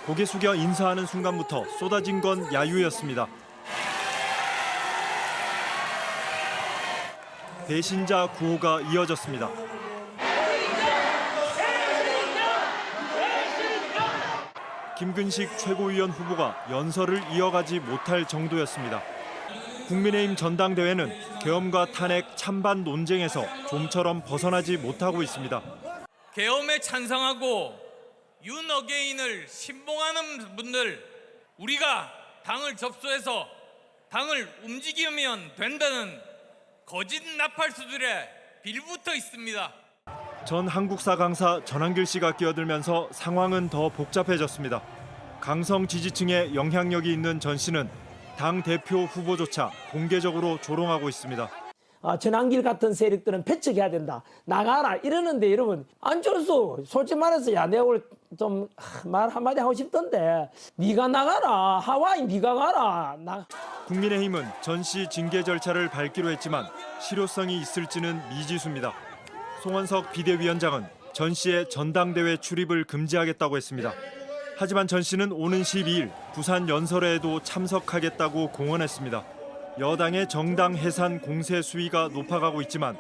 고개 숙여 인사하는 순간부터 쏟아진 건 야유였습니다. 배신자 구호가 이어졌습니다. 김근식 최고위원 후보가 연설을 이어가지 못할 정도였습니다. 국민의힘 전당대회는 계엄과 탄핵 찬반 논쟁에서 좀처럼 벗어나지 못하고 있습니다. 계엄에 찬성하고 윤 어게인을 신봉하는 분들, 우리가 당을 접수해서 당을 움직이면 된다는 거짓 나팔수들의 빌붙어 있습니다. 전 한국사 강사 전한길 씨가 끼어들면서 상황은 더 복잡해졌습니다. 강성 지지층에 영향력이 있는 전 씨는 당 대표 후보조차 공개적으로 조롱하고 있습니다. 전한길 같은 세력들은 배척해야 된다. 나가라 이러는데 여러분 안철수 솔직히 말해서 야 내가 오늘 좀 말 한마디 하고 싶던데 네가 나가라. 하와이 네가 가라. 국민의힘은 전 씨 징계 절차를 밟기로 했지만 실효성이 있을지는 미지수입니다. 송원석 비대위원장은 전 씨의 전당대회 출입을 금지하겠다고 했습니다. 하지만 전 씨는 오는 12일 부산 연설회에도 참석하겠다고 공언했습니다. 여당의 정당 해산 공세 수위가 높아가고 있지만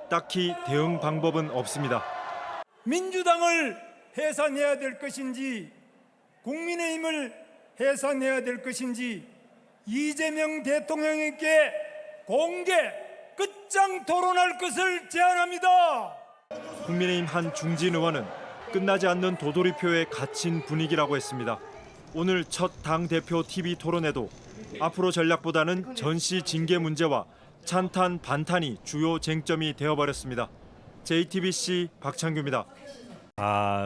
딱히 대응 방법은 없습니다. 민주당을 해산해야 될 것인지 국민의힘을 해산해야 될 것인지 이재명 대통령에게 공개 끝장 토론할 것을 제안합니다. 국민의힘 한 중진 의원은 끝나지 않는 도돌이표에 갇힌 분위기라고 했습니다. 오늘 첫 당대표 TV 토론에도 앞으로 전략보다는 전 씨 징계 문제와 찬탄 반탄이 주요 쟁점이 되어버렸습니다. JTBC 박창규입니다.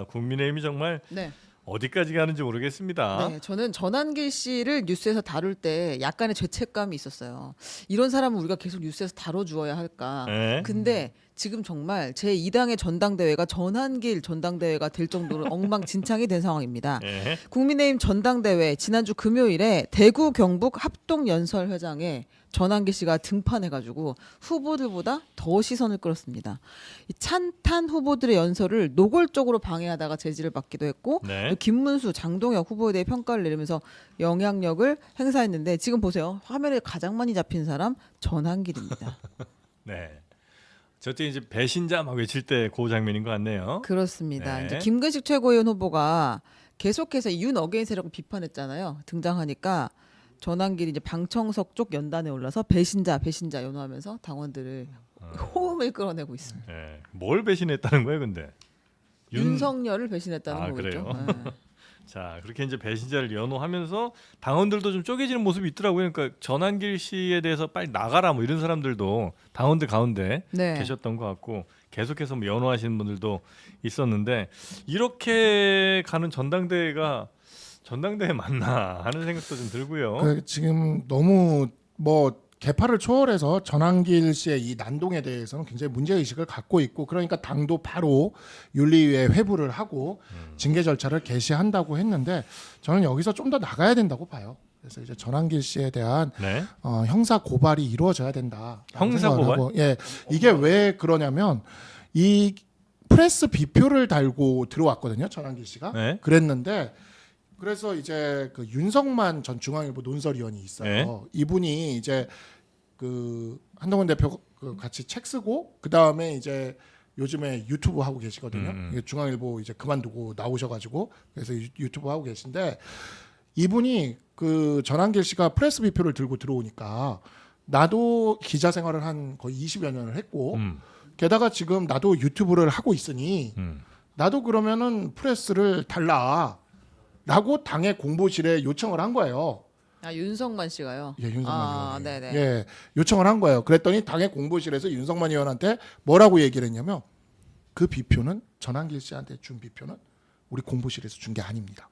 국민의힘이 정말 네. 어디까지 가는지 모르겠습니다. 네, 저는 전한길 씨를 뉴스에서 다룰 때 약간의 죄책감이 있었어요. 이런 사람은 우리가 계속 뉴스에서 다뤄주어야 할까. 네. 근데 지금 정말 제2당의 전당대회가 전한길 전당대회가 될 정도로 엉망진창이 된 상황입니다. 네. 국민의힘 전당대회 지난주 금요일에 대구 경북 합동연설회장에 전한길 씨가 등판해가지고 후보들보다 더 시선을 끌었습니다. 이 찬탄 후보들의 연설을 노골적으로 방해하다가 제지를 받기도 했고 네. 또 김문수, 장동혁 후보에 대해 평가를 내리면서 영향력을 행사했는데 지금 보세요. 화면에 가장 많이 잡힌 사람 전한길입니다. 네. 저때 이제 배신자 막 외칠 때 그 장면인 것 같네요. 그렇습니다. 네. 이제 김근식 최고위원 후보가 계속해서 윤 어게인 세력을 비판했잖아요. 등장하니까 전한길이 이제 방청석 쪽 연단에 올라서 배신자 연호하면서 당원들을 호응을 끌어내고 있습니다. 네. 뭘 배신했다는 거예요, 근데? 윤석열을 배신했다는 거겠죠. 그래요? 네. 자, 그렇게 이제 배신자를 연호하면서 당원들도 좀 쪼개지는 모습이 있더라고요. 그러니까 전한길 씨에 대해서 빨리 나가라 뭐 이런 사람들도 당원들 가운데 네. 계셨던 것 같고 계속해서 뭐 연호하시는 분들도 있었는데 이렇게 가는 전당대회가 전당대회 맞나 하는 생각도 좀 들고요. 지금 너무 개파를 초월해서 전한길 씨의 이 난동에 대해서는 굉장히 문제의식을 갖고 있고 그러니까 당도 바로 윤리위에 회부를 하고 징계 절차를 개시한다고 했는데 저는 여기서 좀 더 나가야 된다고 봐요. 그래서 이제 전한길 씨에 대한 네. 형사 고발이 이루어져야 된다. 형사 고발? 예, 이게 왜 그러냐면 이 프레스 비표를 달고 들어왔거든요. 전한길 씨가 네. 그랬는데 그래서 이제 그 윤석만 전 중앙일보 논설위원이 있어요. 네. 이분이 이제 그 한동훈 대표 그 같이 책 쓰고 그 다음에 이제 요즘에 유튜브 하고 계시거든요. 이게 중앙일보 이제 그만두고 나오셔가지고 그래서 유튜브 하고 계신데 이분이 그 전한길 씨가 프레스 비표를 들고 들어오니까 나도 기자 생활을 한 거의 20여 년을 했고 게다가 지금 나도 유튜브를 하고 있으니 나도 그러면은 프레스를 달라. 라고 당의 공보실에 요청을 한 거예요. 윤석만 씨가요. 예, 윤석만 의원이. 네네. 예, 요청을 한 거예요. 그랬더니 당의 공보실에서 윤석만 의원한테 뭐라고 얘기를 했냐면 그 비표는 전한길 씨한테 준 비표는 우리 공보실에서 준 게 아닙니다.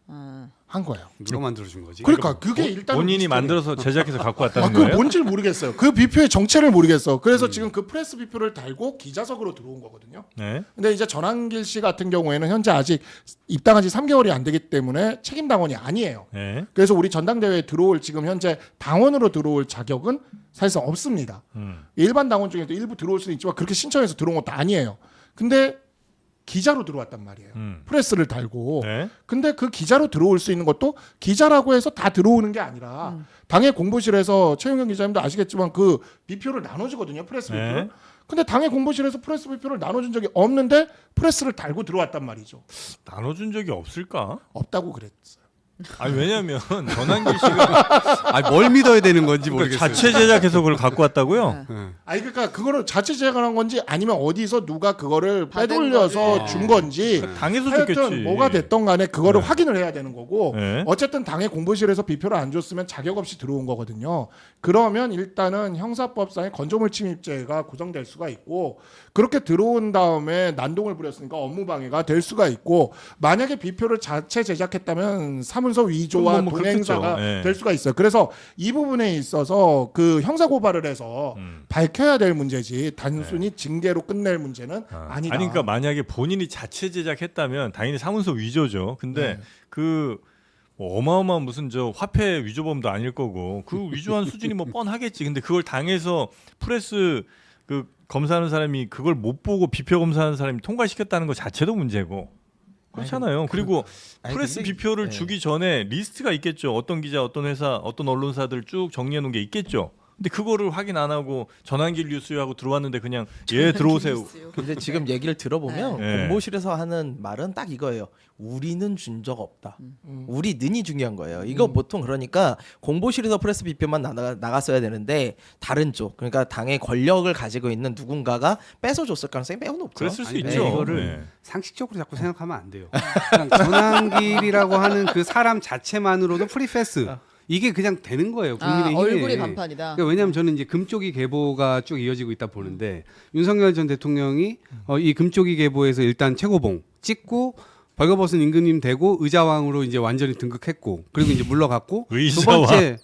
한 거예요. 누가 만들어준 거지? 그러니까 그게 일단 본인이 만들어서 제작해서 갖고 왔다는 그거 거예요? 뭔지를 모르겠어요. 그 비표의 정체를 모르겠어. 그래서 지금 그 프레스 비표를 달고 기자석으로 들어온 거거든요. 네. 근데 이제 전한길 씨 같은 경우에는 현재 아직 입당한 지 3개월이 안 되기 때문에 책임 당원이 아니에요. 네. 그래서 우리 전당대회에 들어올 지금 현재 당원으로 들어올 자격은 사실상 없습니다. 일반 당원 중에도 일부 들어올 수는 있지만 그렇게 신청해서 들어온 것도 아니에요. 근데 기자로 들어왔단 말이에요. 프레스를 달고. 네. 근데 그 기자로 들어올 수 있는 것도 기자라고 해서 다 들어오는 게 아니라 당의 공보실에서 최영경 기자님도 아시겠지만 그 비표를 나눠주거든요. 프레스 네. 비표를. 근데 당의 공보실에서 프레스 비표를 나눠준 적이 없는데 프레스를 달고 들어왔단 말이죠. 나눠준 적이 없을까? 없다고 그랬어요. 아니 왜냐하면 전한길 씨가 아, 뭘 믿어야 되는 건지 모르겠어요. 자체 제작해서 그걸 갖고 왔다고요? 아니 그러니까 그거를 자체 제작한 건지 아니면 어디서 누가 그거를 받은 빼돌려서 거지. 준 건지 당에서 하여튼 줬겠지. 뭐가 됐던 간에 그거를 확인을 해야 되는 거고 네. 어쨌든 당의 공보실에서 비표를 안 줬으면 자격 없이 들어온 거거든요. 그러면 일단은 형사법상의 건조물 침입죄가 구성될 수가 있고 그렇게 들어온 다음에 난동을 부렸으니까 업무방해가 될 수가 있고 만약에 비표를 자체 제작했다면 사문서 위조와 뭐 동행사가 그렇겠죠. 예. 될 수가 있어요. 그래서 이 부분에 있어서 그 형사 고발을 해서 밝혀야 될 문제지 단순히 징계로 끝낼 문제는 아니다. 아니 그러니까 만약에 본인이 자체 제작했다면 당연히 사문서 위조죠. 근데 그 뭐 어마어마한 무슨 저 화폐 위조범도 아닐 거고 그 위조한 수준이 뭐 뻔하겠지. 근데 그걸 당해서 프레스 그 검사하는 사람이 그걸 못 보고 비표 검사하는 사람이 통과시켰다는 것 자체도 문제고. 그렇잖아요. 그리고 프레스 근데- 비표를 주기 전에 리스트가 있겠죠. 어떤 기자, 어떤 회사, 어떤 언론사들 쭉 정리해 놓은 게 있겠죠. 근데 그거를 확인 안 하고 전환길 뉴스하고 들어왔는데 그냥 예 들어오세요. 근데 지금 얘기를 들어보면 네. 공보실에서 하는 말은 딱 이거예요. 우리는 준 적 없다. 우리는이 중요한 거예요. 이거 보통 그러니까 공보실에서 프레스 비표만 나갔어야 되는데 다른 쪽 그러니까 당의 권력을 가지고 있는 누군가가 뺏어줬을 가능성이 매우 높죠. 그랬을 수 아니, 있죠. 근데 이거를 네. 상식적으로 자꾸 생각하면 안 돼요. 그냥 전환길이라고 하는 그 사람 자체만으로도 프리패스 이게 그냥 되는 거예요. 국민의힘에. 얼굴이 간판이다. 그러니까 왜냐하면 저는 이제 금쪽이 계보가 쭉 이어지고 있다 보는데 윤석열 전 대통령이 이 금쪽이 계보에서 일단 최고봉 찍고 벌거벗은 임금님 되고 의자왕으로 이제 완전히 등극했고 그리고 이제 물러갔고 의자왕.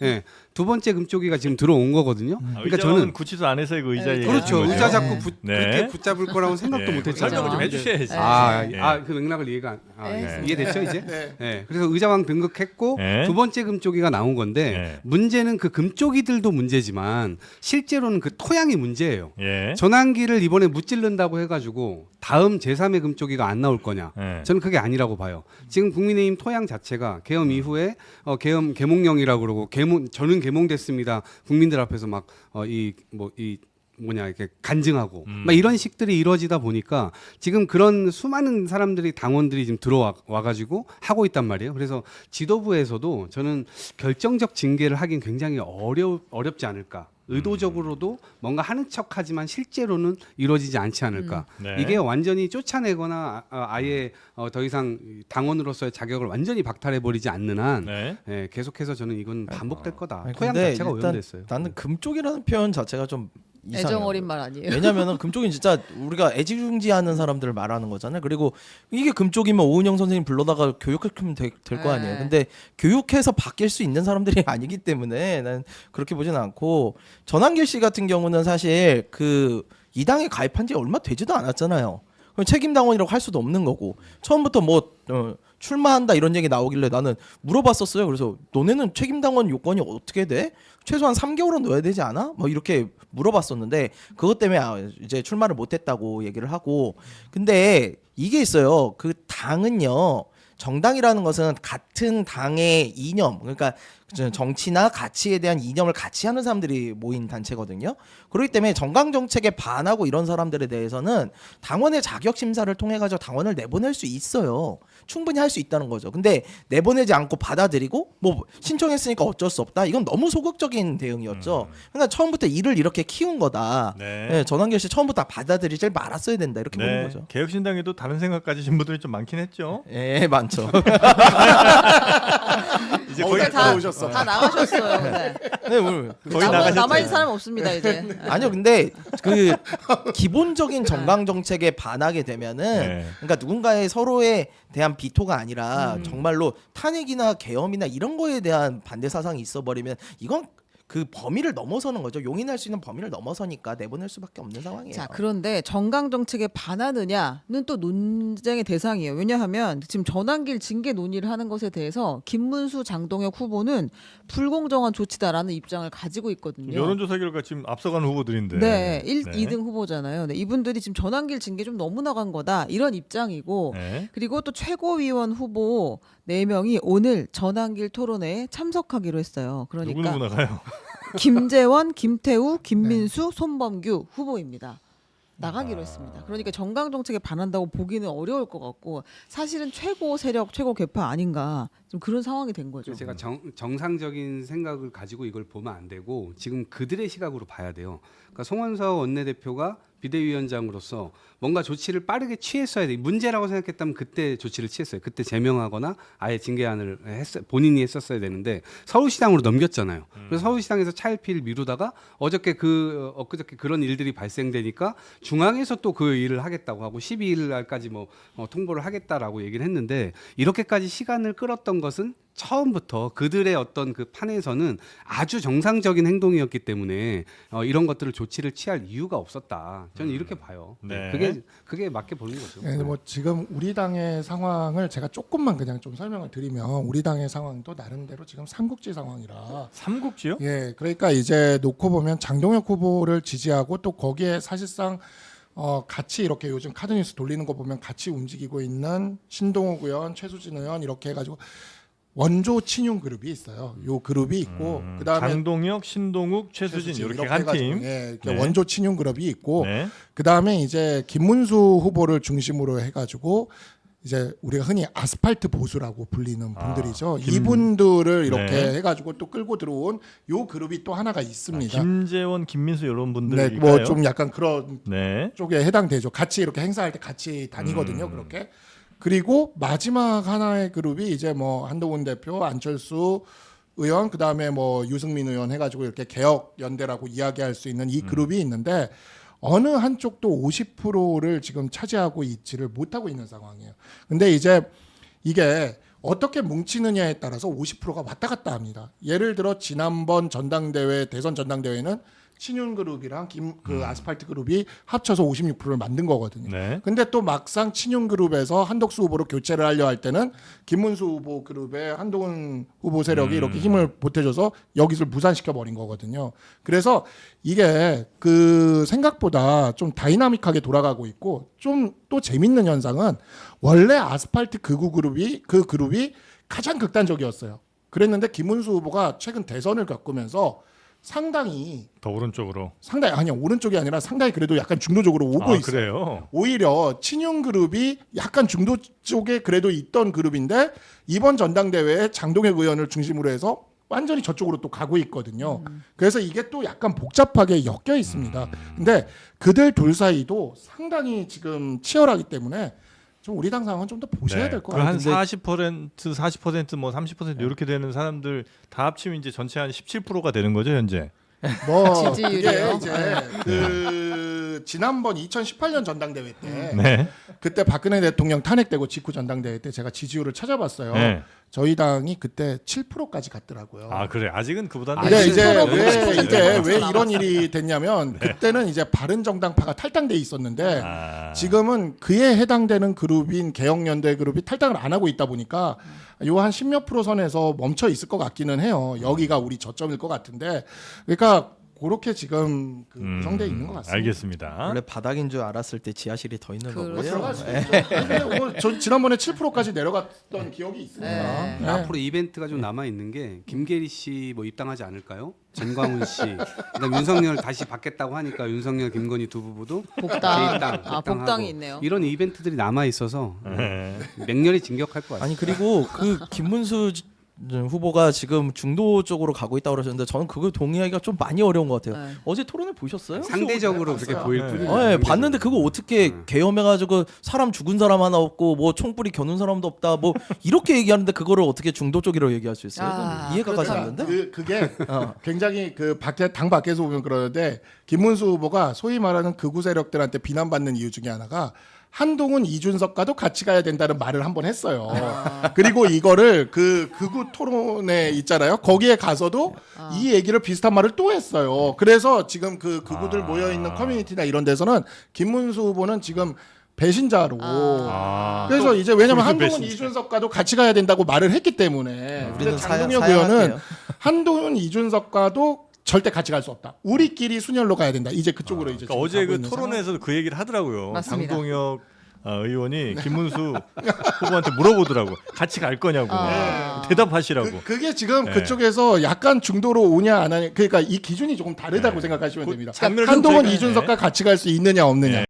두 번째 금쪽이가 지금 들어온 거거든요. 그러니까 의자는 저는 구치소 안에서의 그 의자 얘기. 그렇죠. 의자 잡고 네. 그렇게 붙잡을 거라고 생각도 네. 못했잖아요. 설명을 좀 네. 해주셔야지. 그 맥락을 네. 이해됐죠 이제? 네. 그래서 의자왕 등극했고 네. 두 번째 금쪽이가 나온 건데 네. 문제는 그 금쪽이들도 문제지만 실제로는 그 토양이 문제예요. 예. 전환기를 이번에 무찔른다고 해가지고 다음 제3의 금쪽이가 안 나올 거냐? 네. 저는 그게 아니라고 봐요. 지금 국민의힘 토양 자체가 개엄 이후에 개몽령이라고 그러고 저는 개몽됐습니다. 국민들 앞에서 막 이렇게 간증하고 막 이런 식들이 이루어지다 보니까 지금 그런 수많은 사람들이 당원들이 지금 들어와 가지고 하고 있단 말이에요. 그래서 지도부에서도 저는 결정적 징계를 하긴 굉장히 어렵지 않을까. 의도적으로도 뭔가 하는 척하지만 실제로는 이루어지지 않지 않을까. 네. 이게 완전히 쫓아내거나 아예 더 이상 당원으로서의 자격을 완전히 박탈해버리지 않는 한 네. 계속해서 저는 이건 반복될 거다. 아니, 토양 근데 자체가 일단 오염됐어요. 나는 금쪽이라는 표현 자체가 좀 이상해요. 애정 어린 말 아니에요? 왜냐면은 금쪽은 진짜 우리가 애지중지하는 사람들을 말하는 거잖아요. 그리고 이게 금쪽이면 오은영 선생님 불러다가 교육시키면 될 거 아니에요. 네. 근데 교육해서 바뀔 수 있는 사람들이 아니기 때문에 난 그렇게 보지는 않고 전환길 씨 같은 경우는 사실 그 이 당에 가입한 지 얼마 되지도 않았잖아요. 그럼 책임 당원이라고 할 수도 없는 거고 처음부터 출마한다 이런 얘기 나오길래 나는 물어봤었어요. 그래서 너네는 책임 당원 요건이 어떻게 돼? 최소한 3개월은 넣어야 되지 않아? 뭐 이렇게 물어봤었는데 그것 때문에 이제 출마를 못했다고 얘기를 하고 근데 이게 있어요. 그 당은요. 정당이라는 것은 같은 당의 이념, 그러니까 정치나 가치에 대한 이념을 같이 하는 사람들이 모인 단체거든요. 그렇기 때문에 정강 정책에 반하고 이런 사람들에 대해서는 당원의 자격 심사를 통해 가지고 당원을 내보낼 수 있어요. 충분히 할 수 있다는 거죠. 근데 내보내지 않고 받아들이고 뭐 신청했으니까 어쩔 수 없다. 이건 너무 소극적인 대응이었죠. 그러니까 처음부터 일을 이렇게 키운 거다. 네. 네, 전환길 씨 처음부터 받아들이질 말았어야 된다. 이렇게 보는 네. 거죠. 개혁신당에도 다른 생각 가지신 분들이 좀 많긴 했죠. 예, 많죠. 이제 거의 다 나가셨어요. 네. 네, 오늘 거의 나가셨죠. 남아있는 사람 없습니다 이제. 아니요, 근데 그 기본적인 정강 정책에 반하게 되면은 네. 그러니까 누군가의 서로에 대한 비토가 아니라 정말로 탄핵이나 계엄이나 이런 거에 대한 반대 사상이 있어 버리면 이건 그 범위를 넘어서는 거죠. 용인할 수 있는 범위를 넘어서니까 내보낼 수밖에 없는 상황이에요. 자, 그런데 정강 정책에 반하느냐는 또 논쟁의 대상이에요. 왜냐하면 지금 전환길 징계 논의를 하는 것에 대해서 김문수, 장동혁 후보는 불공정한 조치다라는 입장을 가지고 있거든요. 여론조사 결과 지금 앞서가는 후보들인데. 네, 네. 2등 후보잖아요. 네, 이분들이 지금 전환길 징계 좀 너무 나간 거다 이런 입장이고 네. 그리고 또 최고위원 후보 4명이 오늘 전환길 토론회에 참석하기로 했어요. 그러니까 누구 나가요? 김재원, 김태우, 김민수, 손범규 후보입니다. 나가기로 했습니다. 그러니까 정강 정책에 반한다고 보기는 어려울 것 같고 사실은 최고 세력, 최고 계파 아닌가 좀 그런 상황이 된 거죠. 제가 정상적인 생각을 가지고 이걸 보면 안 되고 지금 그들의 시각으로 봐야 돼요. 그러니까 송원석 원내대표가 비대위원장으로서 뭔가 조치를 빠르게 취했어야 돼. 문제라고 생각했다면 그때 조치를 취했어요. 그때 제명하거나 아예 징계안을 본인이 했었어야 되는데 서울시장으로 넘겼잖아요. 그래서 서울시장에서 차일피일 미루다가 엊그저께 그런 일들이 발생되니까 중앙에서 또 그 일을 하겠다고 하고 12일 날까지 통보를 하겠다라고 얘기를 했는데 이렇게까지 시간을 끌었던 것은 처음부터 그들의 어떤 그 판에서는 아주 정상적인 행동이었기 때문에 이런 것들을 조치를 취할 이유가 없었다. 저는 이렇게 봐요. 네. 그게 맞게 보는 거죠. 네, 뭐 지금 우리 당의 상황을 제가 조금만 그냥 좀 설명을 드리면 우리 당의 상황도 나름대로 지금 삼국지 상황이라. 삼국지요? 예, 그러니까 이제 놓고 보면 장동혁 후보를 지지하고 또 거기에 사실상 같이 이렇게 요즘 카드뉴스 돌리는 거 보면 같이 움직이고 있는 신동욱 의원, 최수진 의원 이렇게 해가지고 원조 친윤 그룹이 있어요. 요 그룹이 있고 그다음에 장동혁, 신동욱, 최수진 이렇게 한 해가지고, 팀. 예, 이렇게 네. 원조 친윤 그룹이 있고 네. 그다음에 이제 김문수 후보를 중심으로 해가지고 이제 우리가 흔히 아스팔트 보수라고 불리는 분들이죠. 이분들을 이렇게 네. 해가지고 또 끌고 들어온 요 그룹이 또 하나가 있습니다. 김재원, 김민수 이런 분들. 네, 뭐 좀 약간 그런 네. 쪽에 해당되죠. 같이 이렇게 행사할 때 같이 다니거든요. 그렇게. 그리고 마지막 하나의 그룹이 이제 뭐 한동훈 대표, 안철수 의원, 그다음에 뭐 유승민 의원 해가지고 이렇게 개혁 연대라고 이야기할 수 있는 이 그룹이 있는데 어느 한쪽도 50%를 지금 차지하고 있지를 못하고 있는 상황이에요. 근데 이제 이게 어떻게 뭉치느냐에 따라서 50%가 왔다 갔다 합니다. 예를 들어 지난번 전당대회, 대선 전당대회는 친윤 그룹이랑 아스팔트 그룹이 합쳐서 56%를 만든 거거든요. 네. 근데 또 막상 친윤 그룹에서 한덕수 후보로 교체를 하려 할 때는 김문수 후보 그룹에 한동훈 후보 세력이 이렇게 힘을 보태줘서 여기서 무산시켜 버린 거거든요. 그래서 이게 그 생각보다 좀 다이나믹하게 돌아가고 있고 좀 또 재밌는 현상은 원래 아스팔트 극우 그룹이 가장 극단적이었어요. 그랬는데 김문수 후보가 최근 대선을 겪으면서 상당히 더 오른쪽으로. 오른쪽이 아니라 상당히 그래도 약간 중도적으로 오고 있어요. 그래요? 오히려 친윤 그룹이 약간 중도 쪽에 그래도 있던 그룹인데 이번 전당대회에 장동혁 의원을 중심으로 해서 완전히 저쪽으로 또 가고 있거든요. 그래서 이게 또 약간 복잡하게 엮여 있습니다. 근데 그들 둘 사이도 상당히 지금 치열하기 때문에 좀 우리 당 상황은 좀 더 보셔야 될 것 같아요. 한 40%, 뭐 30% 이렇게 되는 사람들 다 합치면 이제 전체 한 17%가 되는 거죠, 현재. 뭐 지지율이요? 그게 이제 그 지난번 2018년 전당대회 때 네. 그때 박근혜 대통령 탄핵되고 직후 전당대회 때 제가 지지율을 찾아봤어요. 네. 저희 당이 그때 7%까지 갔더라고요. 아, 그래. 아직은 그보다는 근데 이제 10% 왜 이런 일이 됐냐면 그때는 이제 바른정당파가 탈당돼 있었는데 지금은 그에 해당되는 그룹인 개혁연대 그룹이 탈당을 안 하고 있다 보니까 요 한 10몇 프로 선에서 멈춰 있을 것 같기는 해요. 여기가 우리 저점일 것 같은데 그러니까 그렇게 지금 구성되어 있는 것 같습니다. 알겠습니다. 원래 바닥인 줄 알았을 때 지하실이 더 있는 그렇죠. 거고요. 들어갈 수 있죠. 근데 저 지난번에 7%까지 내려갔던 기억이 있습니다. 네. 네. 앞으로 이벤트가 좀 남아 있는 게 김계리 씨 뭐 입당하지 않을까요? 전광훈 씨, 그다음 윤석열 다시 받겠다고 하니까 윤석열, 김건희 두 부부도 복당. 재입당, 복당이 있네요. 이런 이벤트들이 남아 있어서 네. 맹렬히 진격할 것 같아요. 아니 그리고 그 김문수 후보가 지금 중도 쪽으로 가고 있다고 그러셨는데 저는 그걸 동의하기가 좀 많이 어려운 것 같아요. 네. 어제 토론회 보셨어요? 상대적으로 그렇게 보일 뿐이에요. 네, 봤는데 그거 어떻게 계엄해가지고 사람 죽은 사람 하나 없고 뭐 총불이 겨눈 사람도 없다 뭐 이렇게 얘기하는데 그거를 어떻게 중도 쪽이라고 얘기할 수 있어요? 아, 이해가 가지 그렇죠. 않는데? 그게 굉장히 그 당 밖에서 보면 그러는데 김문수 후보가 소위 말하는 극우 세력들한테 비난받는 이유 중에 하나가 한동훈 이준석과도 같이 가야 된다는 말을 한번 했어요. 그리고 이거를 그 극우 토론회 있잖아요. 거기에 가서도 이 얘기를 비슷한 말을 또 했어요. 그래서 지금 그 극우들 모여 있는 커뮤니티나 이런 데서는 김문수 후보는 지금 배신자로. 그래서 이제 왜냐면 한동훈 이준석과도 같이 가야 된다고 말을 했기 때문에. 근데 우리는 장동혁 의원은 한동훈 이준석과도 절대 같이 갈 수 없다. 우리끼리 순혈로 가야 된다. 이제 그쪽으로 이제 그러니까 어제 그 토론회에서도 그 얘기를 하더라고요. 맞습니다. 장동혁 의원이 김문수 후보한테 물어보더라고. 같이 갈 거냐고. 대답하시라고. 그게 지금 네. 그쪽에서 약간 중도로 오냐 안 하냐. 그러니까 이 기준이 조금 다르다고 생각하시면 됩니다. 장면을 좀 한동훈 저희가- 이준석과 같이 갈 수 있느냐 없느냐.